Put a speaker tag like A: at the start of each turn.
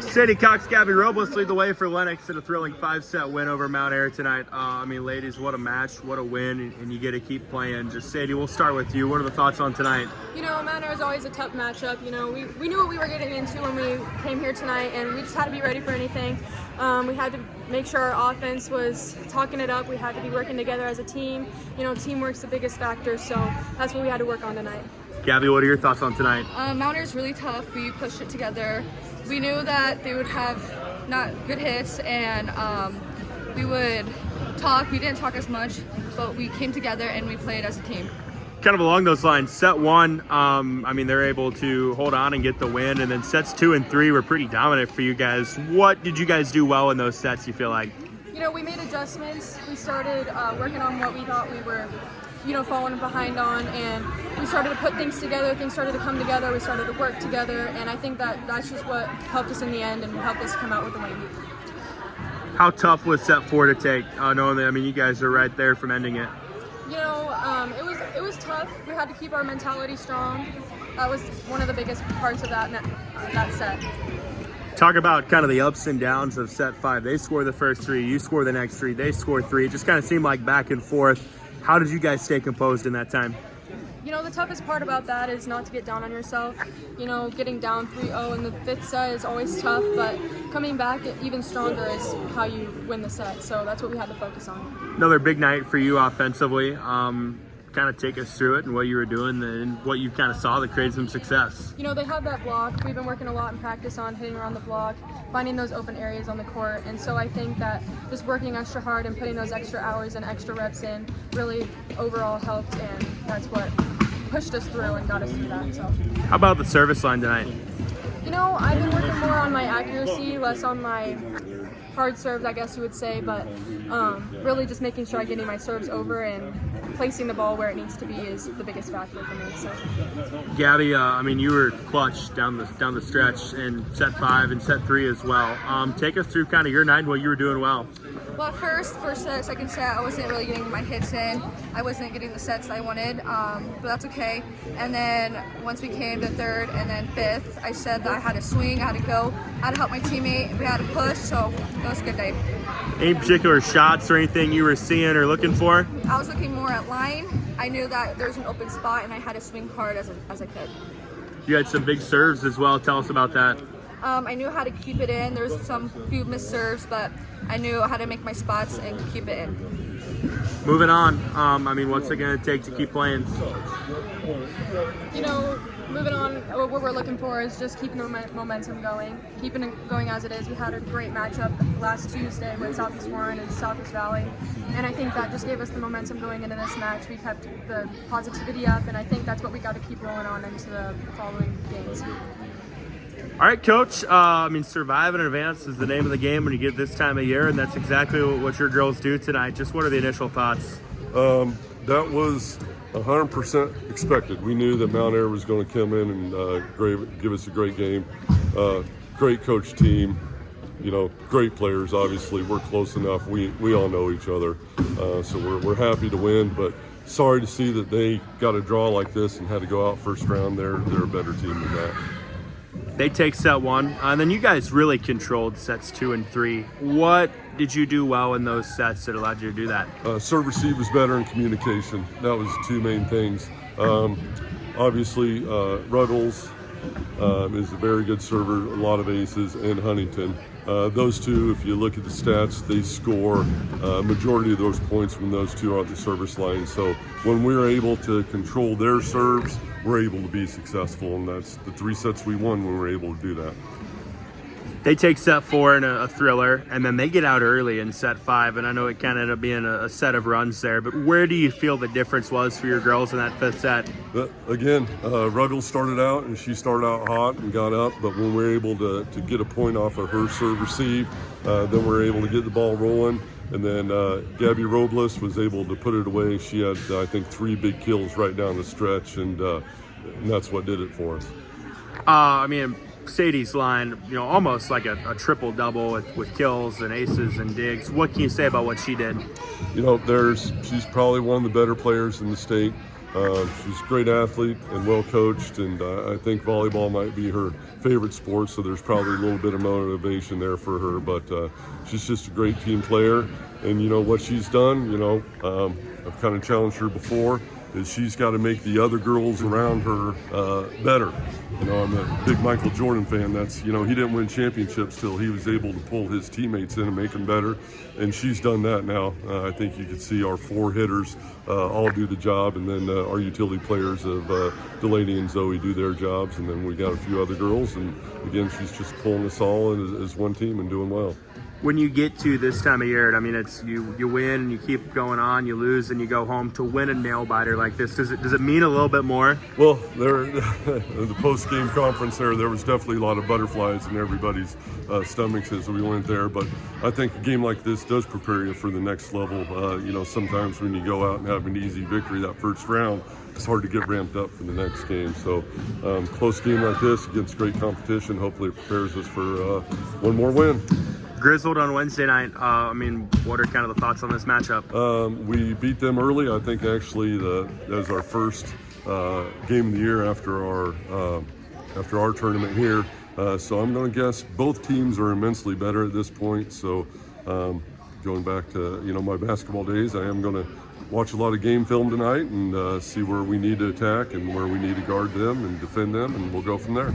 A: Sadie Cox, Gabby Robles lead the way for Lenox in a thrilling 5-set win over Mount Air tonight. Ladies, what a match, what a win, and you get to keep playing. Just Sadie, we'll start with you. What are the thoughts on tonight?
B: Mount Air is always a tough matchup. We knew what we were getting into when we came here tonight, and we just had to be ready for anything. We had to make sure our offense was talking it up. We had to be working together as a team. Teamwork's the biggest factor, so that's what we had to work on tonight.
A: Gabby, what are your thoughts on tonight?
C: Mount Air is really tough. We pushed it together. We knew that they would have not good hits, and we would talk. We didn't talk as much, but we came together and we played as a team.
A: Kind of along those lines, set one, they're able to hold on and get the win, and then sets 2 and 3 were pretty dominant for you guys. What did you guys do well in those sets, you feel like?
B: We made adjustments. We started working on what we thought we were falling behind on, and we started to put things together. Things started to come together. We started to work together, and I think that's just what helped us in the end and helped us come out with the win.
A: How tough was set 4 to take, knowing that, you guys are right there from ending it?
B: It was tough. We had to keep our mentality strong. That was one of the biggest parts of that set.
A: Talk about kind of the ups and downs of set 5. They score the first 3, you score the next 3, they score 3. It just kind of seemed like back and forth. How did you guys stay composed in that time?
B: The toughest part about that is not to get down on yourself. Getting down 3-0 in the 5th set is always tough, but coming back even stronger is how you win the set. So that's what we had to focus on.
A: Another big night for you offensively. Kind of take us through it and what you were doing and what you kind of saw that created some success.
B: They have that block. We've been working a lot in practice on hitting around the block, finding those open areas on the court. And so I think that just working extra hard and putting those extra hours and extra reps in really overall helped, and that's what pushed us through and got us through that. So,
A: how about the service line tonight?
B: I've been working more on my accuracy, less on my hard serves, I guess you would say, but really just making sure I'm getting my serves over and placing the ball where it needs to be is the biggest factor for me. So,
A: Gabby, you were clutch down the stretch in set 5 and set 3 as well. Take us through kind of your night and what you were doing well.
C: Well, first set, second set, I wasn't really getting my hits in. I wasn't getting the sets I wanted, but that's okay. And then once we came to 3rd and then 5th, I said that I had to swing, I had to go, I had to help my teammate, we had to push, so it was a good day.
A: Any particular shots or anything you were seeing or looking for?
C: I was looking more at line. I knew that there was an open spot and I had to swing hard as I could.
A: You had some big serves as well. Tell us about that.
C: I knew how to keep it in. There was some few missed serves, but I knew how to make my spots and keep it in.
A: Moving on, what's it going to take to keep playing?
B: Moving on, what we're looking for is just keeping the momentum going, keeping it going as it is. We had a great matchup last Tuesday with Southeast Warren and Southeast Valley, and I think that just gave us the momentum going into this match. We kept the positivity up, and I think that's what we got to keep rolling on into the following games.
A: All right, Coach. Survive and advance is the name of the game when you get this time of year, and that's exactly what your girls do tonight. Just what are the initial thoughts?
D: That was 100% expected. We knew that Mount Air was going to come in and give us a great game. Great coach team, great players. Obviously, we're close enough. We all know each other, so we're happy to win. But sorry to see that they got a draw like this and had to go out first round. They're a better team than that.
A: They take set 1, and then you guys really controlled sets 2 and 3. What did you do well in those sets that allowed you to do that?
D: Serve receive was better in communication. That was the 2 main things. Obviously, Ruddles is a very good server, a lot of aces, and Huntington. Those 2, if you look at the stats, they score majority of those points when those 2 are at the service line. So when we're able to control their serves, we're able to be successful, and that's the 3 sets we won when we were able to do that.
A: They take set 4 in a thriller, and then they get out early in set 5, and I know it kind of ended up being a set of runs there, but where do you feel the difference was for your girls in that 5th set?
D: Ruddle started out, and she started out hot and got up, but when we were able to get a point off of her serve receive, then we were able to get the ball rolling, and then Gabby Robles was able to put it away. She had, I think, 3 big kills right down the stretch, and that's what did it for us.
A: Sadie's line, almost like a triple-double with kills and aces and digs. What can you say about what she did?
D: She's probably one of the better players in the state. She's a great athlete and well coached, and I think volleyball might be her favorite sport, so there's probably a little bit of motivation there for her, but she's just a great team player. And you know what she's done, I've kind of challenged her before, is she's got to make the other girls around her better. I'm a big Michael Jordan fan. That's, he didn't win championships till he was able to pull his teammates in and make them better. And she's done that now. I think you can see our 4 hitters all do the job, and then our utility players of Delaney and Zoe do their jobs, and then we got a few other girls. And again, she's just pulling us all as one team and doing well.
A: When you get to this time of year, it's you win and you keep going on, you lose and you go home. To win a nail biter like this, does it mean a little bit more?
D: Well, the post-game conference there was definitely a lot of butterflies in everybody's stomachs as we went there. But I think a game like this does prepare you for the next level. Sometimes when you go out and have an easy victory that first round, it's hard to get ramped up for the next game. So close game like this against great competition, hopefully it prepares us for one more win.
A: Grizzled on Wednesday night. What are kind of the thoughts on this matchup?
D: We beat them early. I think actually that was our first game of the year after our tournament here. So I'm going to guess both teams are immensely better at this point. So going back to my basketball days, I am going to watch a lot of game film tonight and see where we need to attack and where we need to guard them and defend them, and we'll go from there.